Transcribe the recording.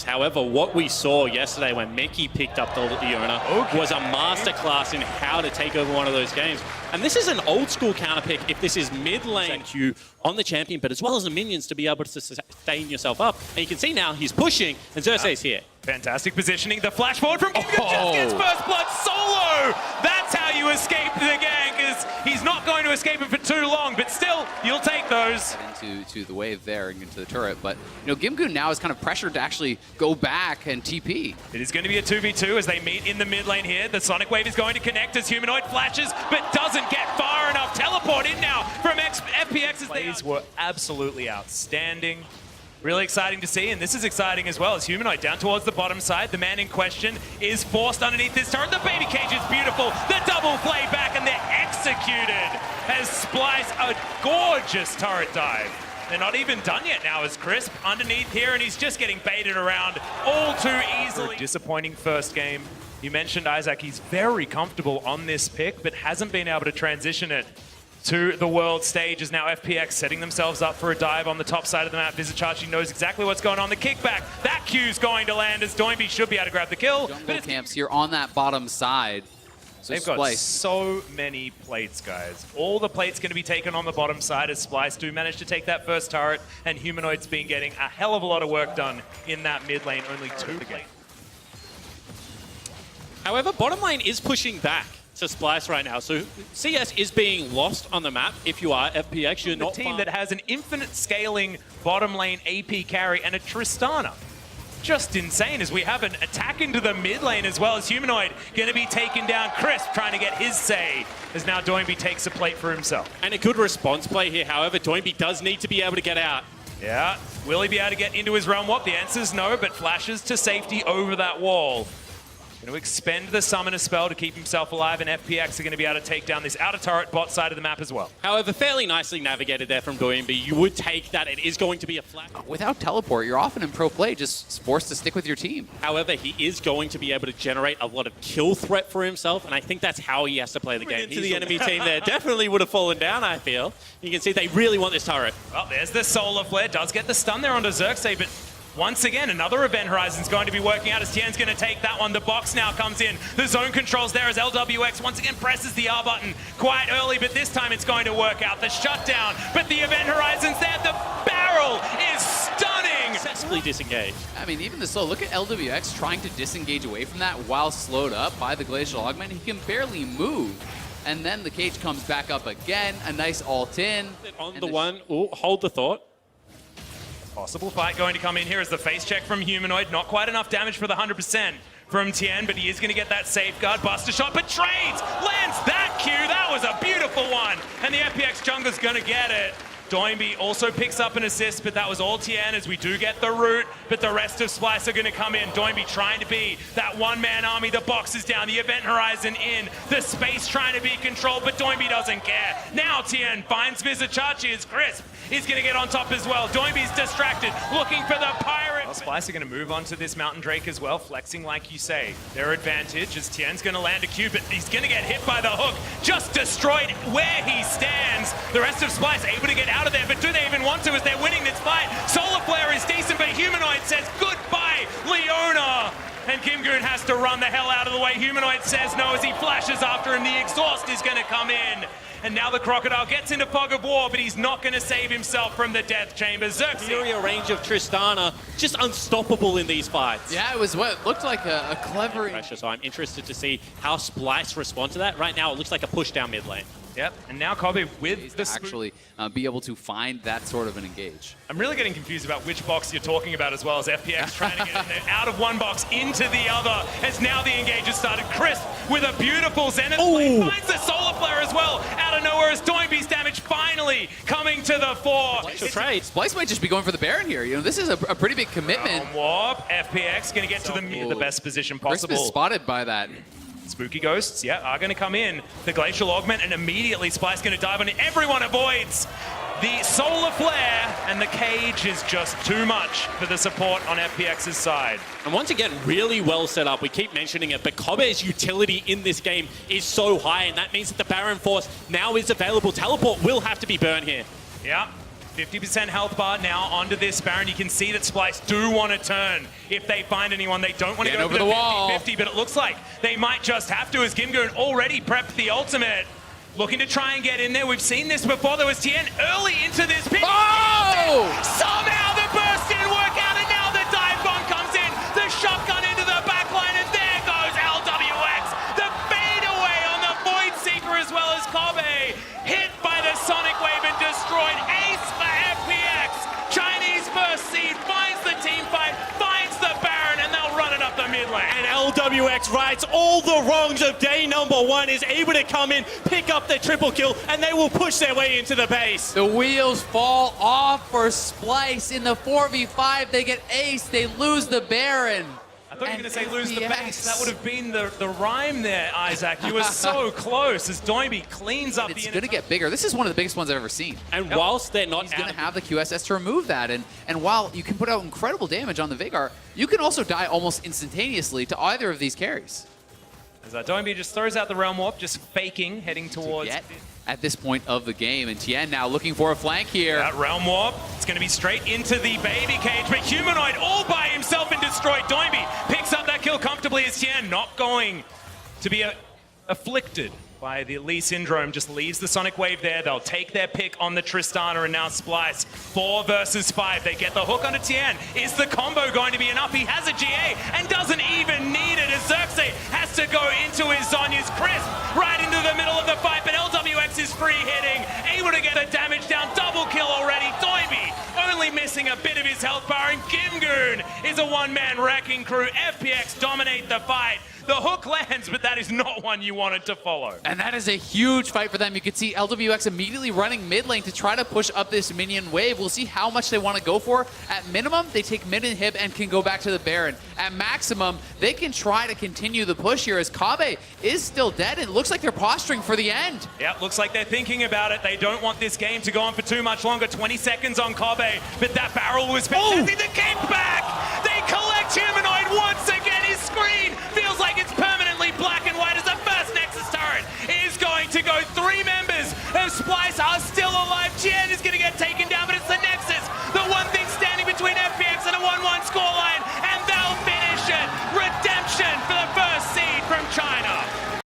However, what we saw yesterday when Mickey picked up the Leona was a masterclass in how to take over one of those games. And this is an old school counter pick if this is mid lane Q on the champion, but as well as the minions to be able to sustain yourself up. And you can see now he's pushing, and Xerxes here. Fantastic positioning. The flash forward from Kim just gets first blood solo. That's how you escape the gang, because he's not going to escape it for too long, but still, you'll take those. Into the wave there and into the turret, but Gimgoon now is kind of pressured to actually go back and TP. It is going to be a 2v2 as they meet in the mid lane here. The Sonic Wave is going to connect as Humanoid flashes, but doesn't get far enough. Teleport in now from FPX. Plays were absolutely outstanding. Really exciting to see, and this is exciting as well as Humanoid down towards the bottom side. The man in question is forced underneath this turret. The baby cage is beautiful. The double play back, and they're executed as Splyce a gorgeous turret dive. They're not even done yet now as Crisp underneath here, and he's just getting baited around all too easily. Disappointing first game. You mentioned Isaac, he's very comfortable on this pick, but hasn't been able to transition it to the world stage. Is now FPX setting themselves up for a dive on the top side of the map. Vizicachi knows exactly what's going on. The kickback, that Q's going to land as Doinby should be able to grab the kill. Jungle camps here on that bottom side. So they've got so many plates, guys. All the plates going to be taken on the bottom side as Splyce do manage to take that first turret, and Humanoid's been getting a hell of a lot of work done in that mid lane. Only 2 plates. However, bottom lane is pushing back to Splyce right now, so CS is being lost on the map. If you are FPX, you're not a team that has an infinite scaling bottom lane AP carry and a Tristana. Just insane as we have an attack into the mid lane as well as Humanoid going to be taken down. Crisp trying to get his say as now Doinby takes a plate for himself. And a good response play here. However, Doinby does need to be able to get out. Yeah, will he be able to get into his realm warp? The answer is no, but flashes to safety over that wall. Going to expend the summoner spell to keep himself alive, and FPX are going to be able to take down this outer turret bot side of the map as well. However, fairly nicely navigated there from Doinby. You would take that. It is going to be a flat. Without teleport, you're often in pro play just forced to stick with your team. However, he is going to be able to generate a lot of kill threat for himself, and I think that's how he has to play the game. Into the enemy team there definitely would have fallen down, I feel. You can see they really want this turret. Well, there's the solar flare. Does get the stun there onto Xerxes, but once again, another Event Horizon's going to be working out as Tien's going to take that one. The box now comes in. The zone controls there as LWX once again presses the R button quite early, but this time it's going to work out. The shutdown, but the Event Horizon's there. The barrel is stunning. Successfully disengaged. I mean, even the slow, look at LWX trying to disengage away from that while slowed up by the Glacial Augment. He can barely move. And then the cage comes back up again. A nice ult in. On the one, hold the thought. Possible fight going to come in here as the face check from Humanoid. Not quite enough damage for the 100% from Tien, but he is going to get that safeguard. Buster shot, but trades! Lands that Q! That was a beautiful one! And the FPX jungler's going to get it. Doinby also picks up an assist, but that was all Tien as we do get the root, but the rest of Splyce are going to come in. Doinby trying to be that one-man army. The box is down, the Event Horizon in, the space trying to be controlled, but Doinby doesn't care. Now Tien finds Vizicachi as Crisp is going to get on top as well. Doinby's distracted, looking for the pirate. Well, Splyce are going to move on to this Mountain Drake as well, flexing like you say. Their advantage as Tien's going to land a Q, but he's going to get hit by the hook. Just destroyed where he stands. The rest of Splyce able to get out of there, but do they even want to as they're winning this fight? Solar Flare is decent, but Humanoid says goodbye, Leona. And Gimgoon has to run the hell out of the way. Humanoid says no as he flashes after him. The exhaust is going to come in. And now the Crocodile gets into Fog of War, but he's not going to save himself from the Death Chamber. Xerxes. Superior range of Tristana, just unstoppable in these fights. Yeah, it was what looked like a clever pressure, so I'm interested to see how Splyce respond to that. Right now, it looks like a push down mid lane. Yep, and now Kobe with the actually be able to find that sort of an engage. I'm really getting confused about which box you're talking about as well as FPX trying to get in there, out of one box into the other as now the engage has started. Crisp with a beautiful Zenith play, finds the Solar Flare as well out of nowhere as Doinby's damage finally coming to the fore. Splyce might just be going for the Baron here. This is a pretty big commitment. Warp, FPX going to get to the best position possible. Crisp is spotted by that. Spooky Ghosts, yeah, are going to come in. The Glacial Augment, and immediately Splyce going to dive on it. Everyone avoids the Solar Flare, and the cage is just too much for the support on FPX's side. And once again, really well set up. We keep mentioning it, but Kobe's utility in this game is so high, and that means that the Baron Force now is available. Teleport will have to be burned here. Yeah. 50% health bar now onto this Baron. You can see that Splyce do want to turn if they find anyone. They don't want to go over for the wall. 50-50, but it looks like they might just have to, as Gimgoon already prepped the ultimate. Looking to try and get in there. We've seen this before. There was Tien early into this pick. Oh! Somehow the burst didn't work out, and now the dive bomb comes in. The shotgun into the backline, and there goes LWX. The fadeaway on the Void Seeker as well as Kobe. Hit by the Sonic Wave and destroyed. Ace for FPX. Chinese first seed finds the team fight, finds the Baron, and they'll run it up the mid lane. And LWX rights all the wrongs of day number 1, is able to come in, pick up the triple kill, and they will push their way into the base. The wheels fall off for Splyce in the 4v5. They get ace, they lose the Baron. I thought you were going to say lose the FPX. base. That would have been the rhyme there, Isaac. You were so close as Doimby cleans up It's the... going to get bigger. This is one of the biggest ones I've ever seen. And whilst they're not He's going out to have the QSS to remove that. And while you can put out incredible damage on the Veigar, you can also die almost instantaneously to either of these carries. As Doimby just throws out the Realm Warp, just faking, heading towards... Yet, at this point of the game, and Tien now looking for a flank here. That Realm Warp, it's going to be straight into the baby cage, but Humanoid all by himself and destroyed. Doimby picks up that kill comfortably as Tien not going to be afflicted by the Lee Syndrome, just leaves the Sonic Wave there. They'll take their pick on the Tristana, and now Splyce. 4 versus 5. They get the hook onto Tien. Is the combo going to be enough? He has a GA and doesn't even need it as Xerxes has to go into his Zonya's Crisp right into the middle of the fight, but LWX is free hitting, able to get the damage down. Double kill already. Doimby only missing a bit of his health bar, and Gimgoon is a one-man wrecking crew. FPX dominate the fight. The hook lands, but that is not one you wanted to follow. And that is a huge fight for them. You can see LWX immediately running mid lane to try to push up this minion wave. We'll see how much they want to go for. At minimum, they take mid inhib and can go back to the Baron. At maximum, they can try to continue the push here as Kabe is still dead, and it looks like they're posturing for the end. Yeah, looks like they're thinking about it. They don't want this game to go on for too much longer. 20 seconds on Kabe, but that barrel was fantastic. The kickback! They collect Humanoid once again. His screen